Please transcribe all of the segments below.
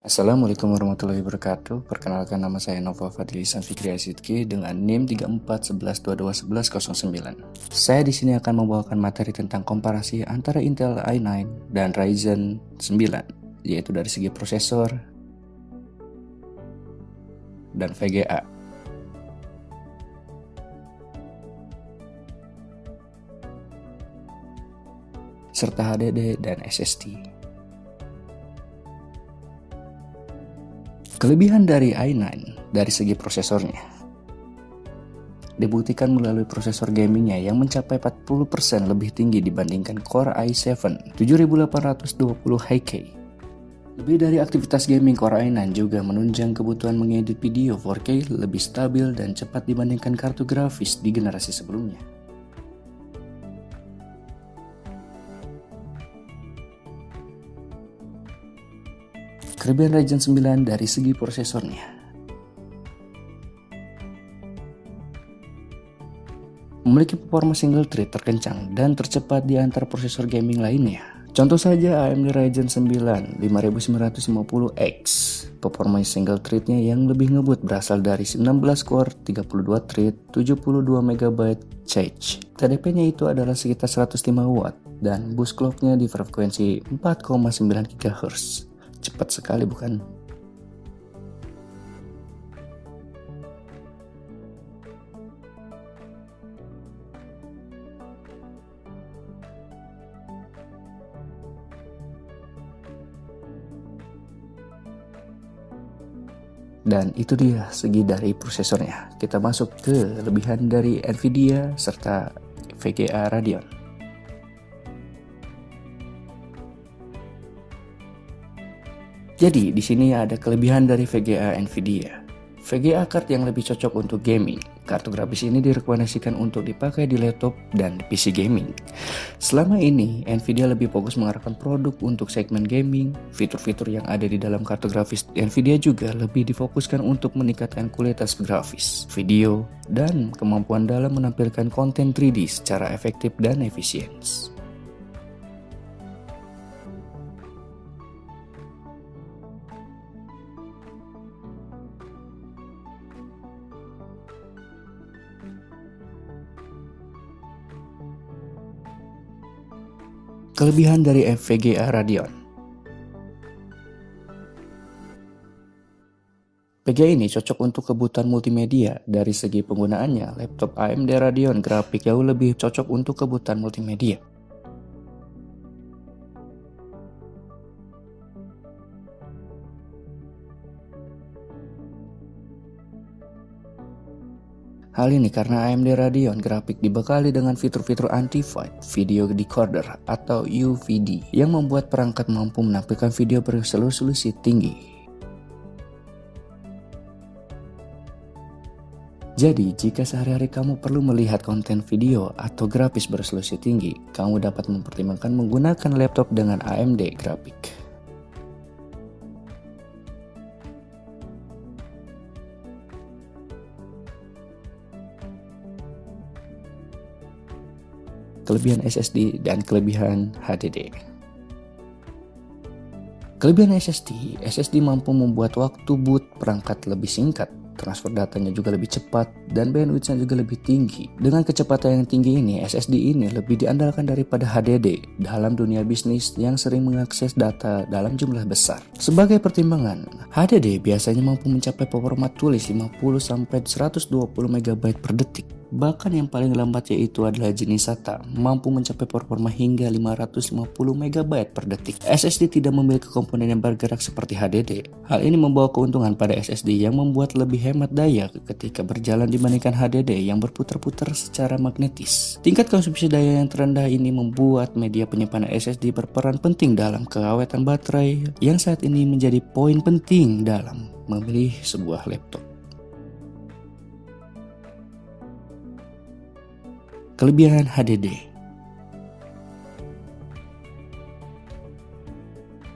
Assalamualaikum warahmatullahi wabarakatuh. Perkenalkan, nama saya Nova Fadlisan Fikri Asidki dengan NIM 3411221109. Saya di sini akan membawakan materi tentang komparasi antara Intel i9 dan Ryzen 9, yaitu dari segi prosesor dan VGA. Serta HDD dan SSD. Kelebihan dari i9 dari segi prosesornya dibuktikan melalui prosesor gamingnya yang mencapai 40% lebih tinggi dibandingkan Core i7 7820 High-K. Lebih dari aktivitas gaming, Core i9 juga menunjang kebutuhan mengedit video 4K lebih stabil dan cepat dibandingkan kartu grafis di generasi sebelumnya. Kelebihan Ryzen 9 dari segi prosesornya memiliki performa single thread terkencang dan tercepat di antara prosesor gaming lainnya. Contoh saja AMD Ryzen 9 5950X. Performa single threadnya yang lebih ngebut berasal dari 19 core, 32 thread, 72 MB cache. TDP-nya itu adalah sekitar 105 watt dan boost clock-nya di frekuensi 4,9 GHz. Cepat sekali, bukan? Dan itu dia segi dari prosesornya. Kita masuk ke kelebihan dari Nvidia serta VGA Radeon. Jadi di sini ada kelebihan dari VGA Nvidia. VGA card yang lebih cocok untuk gaming. Kartu grafis ini direkomendasikan untuk dipakai di laptop dan di PC gaming. Selama ini, Nvidia lebih fokus mengarahkan produk untuk segmen gaming. Fitur-fitur yang ada di dalam kartu grafis Nvidia juga lebih difokuskan untuk meningkatkan kualitas grafis, video, dan kemampuan dalam menampilkan konten 3D secara efektif dan efisien. Kelebihan dari VGA Radeon. VGA ini cocok untuk kebutuhan multimedia. Dari segi penggunaannya, laptop AMD Radeon grafik jauh lebih cocok untuk kebutuhan multimedia. Hal ini karena AMD Radeon grafik dibekali dengan fitur-fitur anti-fade video decoder atau UVD yang membuat perangkat mampu menampilkan video beresolusi tinggi. Jadi, jika sehari-hari kamu perlu melihat konten video atau grafis beresolusi tinggi, kamu dapat mempertimbangkan menggunakan laptop dengan AMD grafik. Kelebihan SSD dan kelebihan HDD. Kelebihan SSD mampu membuat waktu boot perangkat lebih singkat, transfer datanya juga lebih cepat, dan bandwidth-nya juga lebih tinggi. Dengan kecepatan yang tinggi ini, SSD ini lebih diandalkan daripada HDD dalam dunia bisnis yang sering mengakses data dalam jumlah besar. Sebagai pertimbangan, HDD biasanya mampu mencapai performa tulis 50-120 MB per detik. Bahkan yang paling lambat yaitu adalah jenis SATA, mampu mencapai performa hingga 550 MB per detik. SSD tidak memiliki komponen yang bergerak seperti HDD. Hal ini membawa keuntungan pada SSD yang membuat lebih hemat daya ketika berjalan dibandingkan HDD yang berputar-putar secara magnetis. Tingkat konsumsi daya yang terendah ini membuat media penyimpanan SSD berperan penting dalam keawetan baterai yang saat ini menjadi poin penting dalam memilih sebuah laptop. Kelebihan HDD.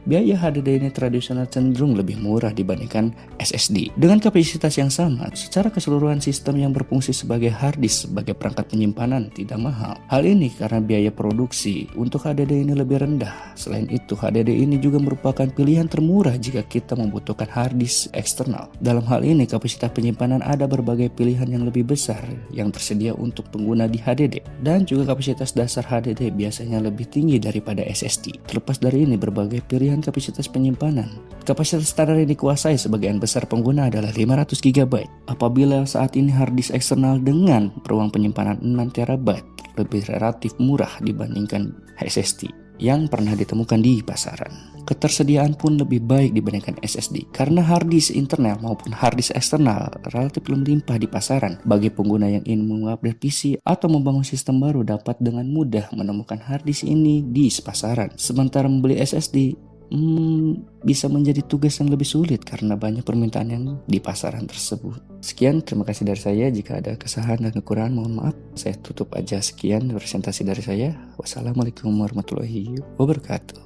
biaya HDD ini tradisional cenderung lebih murah dibandingkan SSD. Dengan kapasitas yang sama, secara keseluruhan sistem yang berfungsi sebagai hard disk sebagai perangkat penyimpanan tidak mahal. Hal ini karena biaya produksi untuk HDD ini lebih rendah. Selain itu, HDD ini juga merupakan pilihan termurah jika kita membutuhkan hard disk eksternal. Dalam hal ini, kapasitas penyimpanan ada berbagai pilihan yang lebih besar yang tersedia untuk pengguna di HDD. Dan juga kapasitas dasar HDD biasanya lebih tinggi daripada SSD. Terlepas dari ini, berbagai pilihan kapasitas penyimpanan. Kapasitas standar yang dikuasai sebagian besar pengguna adalah 500 GB. Apabila saat ini hard disk eksternal dengan ruang penyimpanan 6 TB lebih relatif murah dibandingkan SSD yang pernah ditemukan di pasaran. Ketersediaan pun lebih baik dibandingkan SSD karena hard disk internal maupun hard disk eksternal relatif melimpah di pasaran. Bagi pengguna yang ingin mengupdate PC atau membangun sistem baru dapat dengan mudah menemukan hard disk ini di pasaran. Sementara membeli SSD bisa menjadi tugas yang lebih sulit karena banyak permintaan yang di pasaran tersebut. Sekian, terima kasih dari saya. Jika ada kesalahan dan kekurangan mohon maaf. Saya tutup aja, sekian presentasi dari saya. Wassalamualaikum warahmatullahi wabarakatuh.